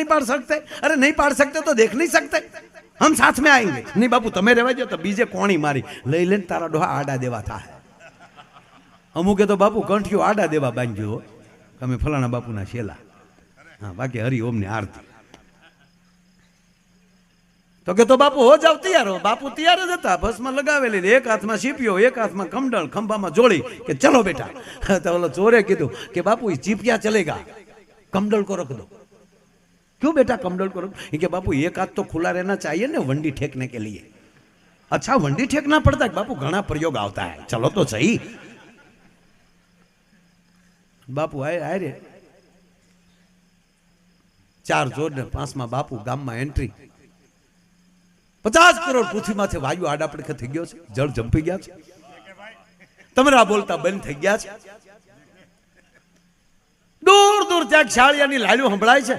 नहीं पाड़ सकते? अरे नहीं पाड़ सकते तो देख नहीं सकते, हम साथ में आएंगे। नहीं बापू तमे रहवा दो तो बीजे कोणी मारी लई लेने तारा डोहा आडा देवा था। अमुके तो बापू कंठियो आडा देवा बांध्यो તમે ફલાણા બાપુના શેલા, હા બાકી હરિઓમની આરતી। તો કે તો બાપુ હો જાવ તૈયાર હો। બાપુ તૈયાર જ હતા, ભસ્મ લગાવેલી, એક હાથમાં ચીપિયો, એક હાથમાં કમંડળ, ખંભામાં જોડી કે ચલો બેટા। તો ઓલો ચોરે કીધું કે બાપુ ચીપિયા ચલેગા, कमंडल को रख दो। क्यों बेटा कमंडल को रख? कि बापू एक हाथ तो खुला रहना चाहिए ना वंडी ठेकने के लिए। अच्छा वंडी ठेकना पड़ता है बापू, घना प्रयोग आता है, चलो तो सही। बापू आए रे 4 जोड़ ने 5 में बापू गाम में एंट्री। 50 करोड़ पृथ्वी माथे वायु आड़ा पड़के थई गयो छे, जળ જંપી ગયા છે, તમરા બોલતા બંધ થઈ ગયા છે। दूर दूर त्या शाळियानी लाल्यो संभळाय छे।